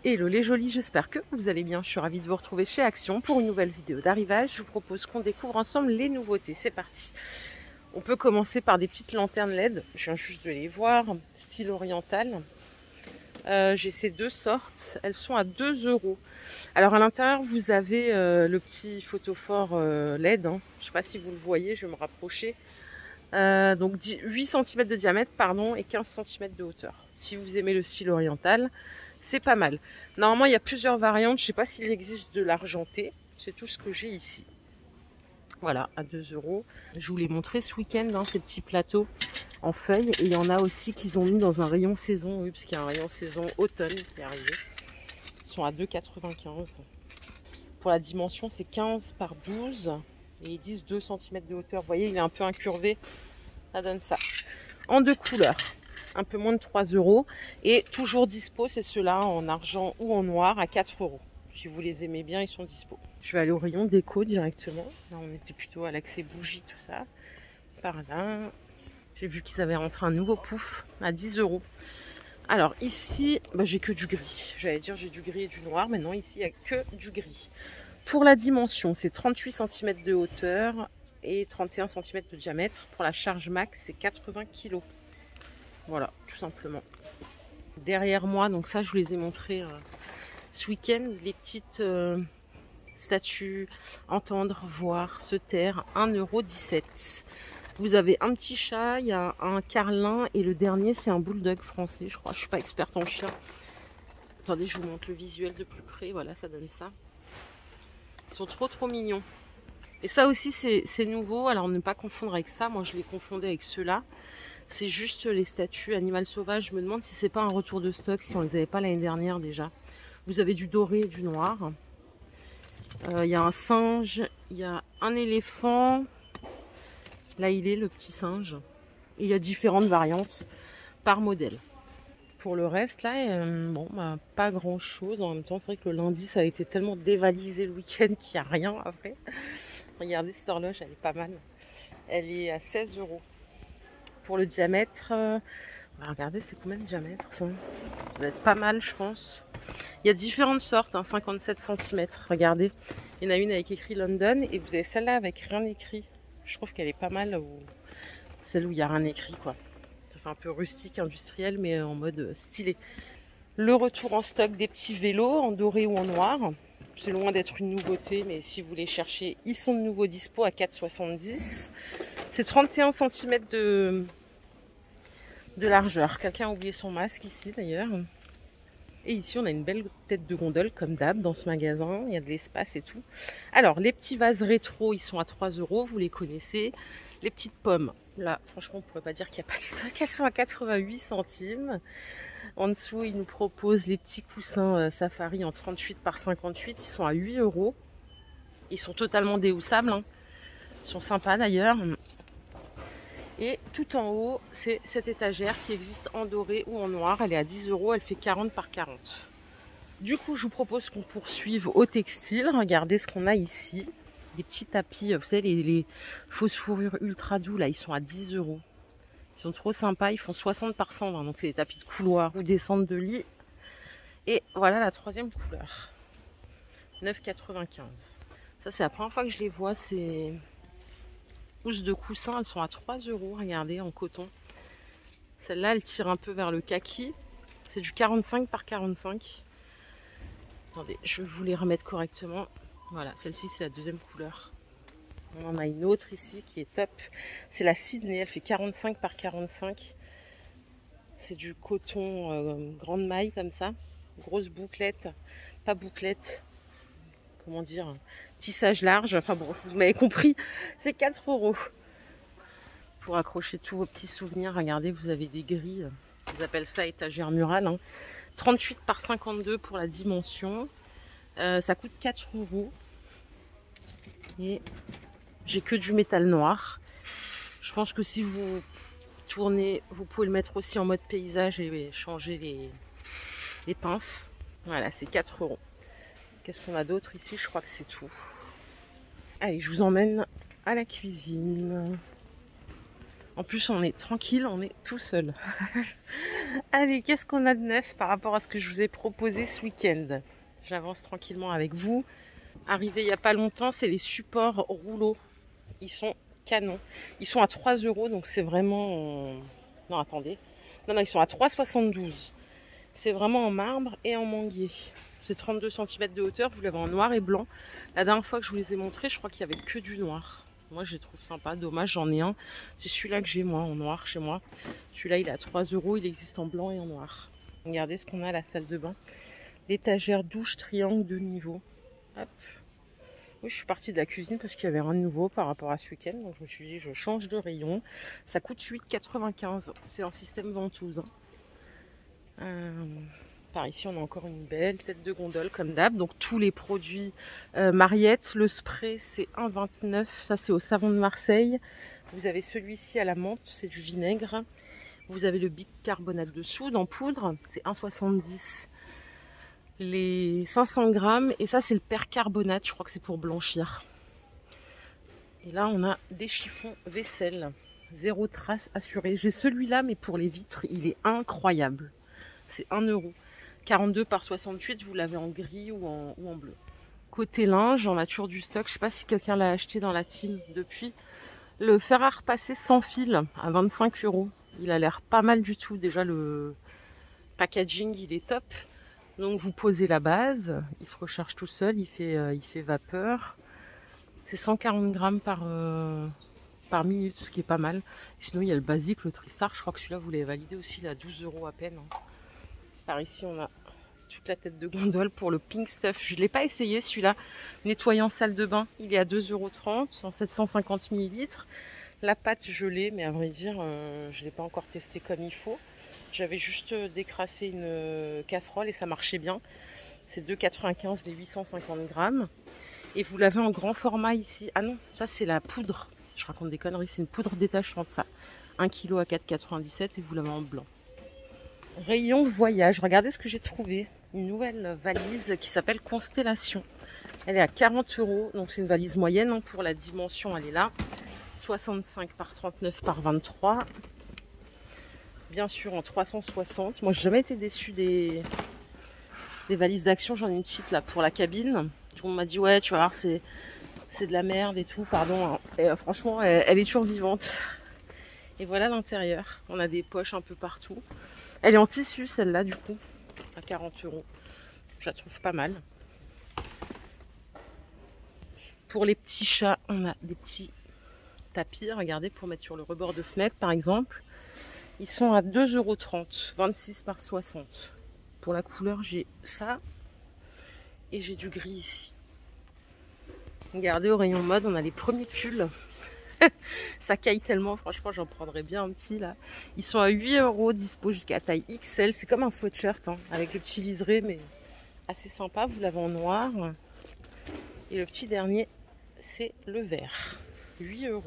Hello les jolis, j'espère que vous allez bien. Je suis ravie de vous retrouver chez Action pour une nouvelle vidéo d'arrivage. Je vous propose qu'on découvre ensemble les nouveautés. C'est parti. On peut commencer par des petites lanternes LED. Je viens juste de les voir, style oriental. J'ai ces deux sortes. Elles sont à 2 €. Alors à l'intérieur, vous avez le petit photophore LED. Je ne sais pas si vous le voyez, je vais me rapprocher. Donc 8 cm de diamètre pardon, et 15 cm de hauteur. Si vous aimez le style oriental, c'est pas mal. Normalement, il y a plusieurs variantes. Je ne sais pas s'il existe de l'argenté. C'est tout ce que j'ai ici. Voilà, à 2 €. Je vous l'ai montré ce week-end, ces petits plateaux en feuilles. Et il y en a aussi qu'ils ont mis dans un rayon saison. Oui, parce qu'il y a un rayon saison automne qui est arrivé. Ils sont à 2,95 €. Pour la dimension, c'est 15 par 12. Et ils disent 2 cm de hauteur. Vous voyez, il est un peu incurvé. Ça donne ça. En deux couleurs. Un peu moins de 3 €. Et toujours dispo, c'est ceux-là en argent ou en noir à 4 €. Si vous les aimez bien, ils sont dispo. Je vais aller au rayon déco directement. Là, on était plutôt à l'accès bougie, tout ça. Par là. J'ai vu qu'ils avaient rentré un nouveau pouf à 10 €. Alors ici, j'ai que du gris. J'allais dire j'ai du gris et du noir, mais non, ici il n'y a que du gris. Pour la dimension, c'est 38 cm de hauteur et 31 cm de diamètre. Pour la charge max, c'est 80 kg. Voilà, tout simplement. Derrière moi, donc ça, je vous les ai montrés ce week-end, les petites statues, entendre, voir, se taire, 1,17 €. Vous avez un petit chat, il y a un carlin et le dernier, c'est un bulldog français, je crois. Je suis pas experte en chien. Attendez, je vous montre le visuel de plus près. Voilà, ça donne ça. Ils sont trop mignons. Et ça aussi, c'est nouveau. Alors, ne pas confondre avec ça. Moi, je les confondais avec ceux-là. C'est juste les statues animal sauvage. Je me demande si c'est pas un retour de stock, si on les avait pas l'année dernière déjà. Vous avez du doré et du noir. Il y a un singe, il y a un éléphant. Là, il est le petit singe. Et il y a différentes variantes par modèle. Pour le reste, là, pas grand chose. En même temps, c'est vrai que le lundi, ça a été tellement dévalisé le week-end qu'il n'y a rien après. Regardez, cette horloge, elle est pas mal. Elle est à 16 €. Pour le diamètre, regardez, c'est combien de diamètre ça? Ça doit être pas mal, je pense. Il y a différentes sortes, 57 cm. Regardez, il y en a une avec écrit London et vous avez celle-là avec rien écrit. Je trouve qu'elle est pas mal, celle où il n'y a rien écrit, quoi. Ça fait un peu rustique, industriel, mais en mode stylé. Le retour en stock des petits vélos en doré ou en noir. C'est loin d'être une nouveauté, mais si vous les cherchez, ils sont de nouveau dispo à 4,70 €. C'est 31 cm de largeur. Quelqu'un a oublié son masque ici d'ailleurs. Et ici, on a une belle tête de gondole comme d'hab dans ce magasin. Il y a de l'espace et tout. Alors, les petits vases rétro, ils sont à 3 €. Vous les connaissez. Les petites pommes, là, franchement, on ne pourrait pas dire qu'il n'y a pas de stock. Elles sont à 88 centimes. En dessous, ils nous proposent les petits coussins Safari en 38 par 58. Ils sont à 8 €. Ils sont totalement déhoussables. Ils sont sympas d'ailleurs. Et tout en haut, c'est cette étagère qui existe en doré ou en noir. Elle est à 10 €, elle fait 40 par 40. Du coup, je vous propose qu'on poursuive au textile. Regardez ce qu'on a ici. Des petits tapis, vous savez, les fausses fourrures ultra doux, là, ils sont à 10 €. Ils sont trop sympas, ils font 60 par 120. Donc, c'est des tapis de couloir ou descente de lit. Et voilà la troisième couleur. 9,95 €. Ça, c'est la première fois que je les vois, ces housses de coussin, elles sont à 3 €, regardez, en coton. Celle-là, elle tire un peu vers le kaki. C'est du 45 par 45. Attendez, je vais vous les remettre correctement. Voilà, celle-ci, c'est la deuxième couleur. On en a une autre ici qui est top. C'est la Sydney, elle fait 45 par 45. C'est du coton grande maille comme ça. Grosse bouclette, pas bouclette. Comment dire, tissage large, enfin bon, vous m'avez compris, c'est 4 €. Pour accrocher tous vos petits souvenirs, regardez, vous avez des grilles, ils appellent ça étagère murale, 38 par 52 pour la dimension, ça coûte 4 €. Et j'ai que du métal noir. Je pense que si vous tournez, vous pouvez le mettre aussi en mode paysage et changer les pinces. Voilà, c'est 4 €. Qu'est-ce qu'on a d'autre ici? Je crois que c'est tout. Allez, je vous emmène à la cuisine. En plus, on est tranquille, on est tout seul. Allez, qu'est-ce qu'on a de neuf par rapport à ce que je vous ai proposé ce week-end? J'avance tranquillement avec vous. Arrivé il n'y a pas longtemps, c'est les supports rouleaux. Ils sont canons. Ils sont à 3 €, donc c'est vraiment... Non, attendez. Non, ils sont à 3,72 €. C'est vraiment en marbre et en manguier. C'est 32 cm de hauteur, vous l'avez en noir et blanc. La dernière fois que je vous les ai montrés, je crois qu'il n'y avait que du noir. Moi, je les trouve sympa. Dommage, j'en ai un. C'est celui-là que j'ai, moi, en noir chez moi. Celui-là, il est à 3 €. Il existe en blanc et en noir. Regardez ce qu'on a à la salle de bain. L'étagère douche triangle de niveau. Hop. Oui, je suis partie de la cuisine parce qu'il y avait rien de nouveau par rapport à ce week-end. Donc, je me suis dit, je change de rayon. Ça coûte 8,95 €. C'est un système ventouse. Par ici, on a encore une belle tête de gondole comme d'hab. Donc tous les produits Mariette, le spray c'est 1,29 €. Ça c'est au savon de Marseille. Vous avez celui-ci à la menthe, c'est du vinaigre. Vous avez le bicarbonate de soude en poudre, c'est 1,70 €. Les 500 grammes, et ça c'est le percarbonate, je crois que c'est pour blanchir. Et là on a des chiffons vaisselle, 0 trace assurée. J'ai celui-là mais pour les vitres, il est incroyable. C'est 1 €. 42 par 68, vous l'avez en gris ou en bleu. Côté linge, on a toujours du stock. Je ne sais pas si quelqu'un l'a acheté dans la team depuis. Le fer à repasser sans fil à 25 €. Il a l'air pas mal du tout. Déjà, le packaging, il est top. Donc, vous posez la base. Il se recharge tout seul. Il fait vapeur. C'est 140 grammes par minute, ce qui est pas mal. Sinon, il y a le basique, le Trissard. Je crois que celui-là, vous l'avez validé aussi. Il est à 12 € à peine. Par ici, on a toute la tête de gondole pour le Pink Stuff. Je ne l'ai pas essayé celui-là. Nettoyant salle de bain, il est à 2,30 € en 750 ml. La pâte, je l'ai, mais à vrai dire, je ne l'ai pas encore testé comme il faut. J'avais juste décrassé une casserole et ça marchait bien. C'est 2,95 € les 850 grammes. Et vous l'avez en grand format ici. Ah non, ça c'est la poudre. Je raconte des conneries, c'est une poudre détachante ça. 1 kg à 4,97 € et vous l'avez en blanc. Rayon voyage, regardez ce que j'ai trouvé. Une nouvelle valise qui s'appelle Constellation. Elle est à 40 €, donc c'est une valise moyenne hein, pour la dimension, elle est là. 65 par 39 par 23. Bien sûr en 360. Moi j'ai jamais été déçue des valises d'Action. J'en ai une petite là pour la cabine. Tout le monde m'a dit ouais tu vas voir c'est de la merde et tout, pardon. Hein. Et, franchement elle est toujours vivante. Et voilà l'intérieur. On a des poches un peu partout. Elle est en tissu celle-là du coup, à 40 €. Je la trouve pas mal. Pour les petits chats, on a des petits tapis, regardez, pour mettre sur le rebord de fenêtre par exemple. Ils sont à 2,30 €, 26 par 60. Pour la couleur, j'ai ça. Et j'ai du gris ici. Regardez, au rayon mode, on a les premiers pulls. Ça caille tellement, franchement j'en prendrais bien un petit là. Ils sont à 8 €, dispo jusqu'à taille XL. C'est comme un sweatshirt hein, avec le petit liseré mais assez sympa. Vous l'avez en noir. Et le petit dernier c'est le vert, 8 €.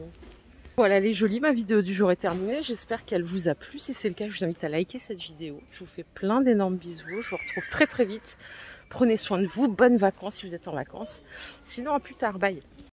Voilà les jolies, ma vidéo du jour est terminée. J'espère qu'elle vous a plu. Si c'est le cas, je vous invite à liker cette vidéo. Je vous fais plein d'énormes bisous. Je vous retrouve très très vite. Prenez soin de vous. Bonnes vacances si vous êtes en vacances. Sinon à plus tard, bye.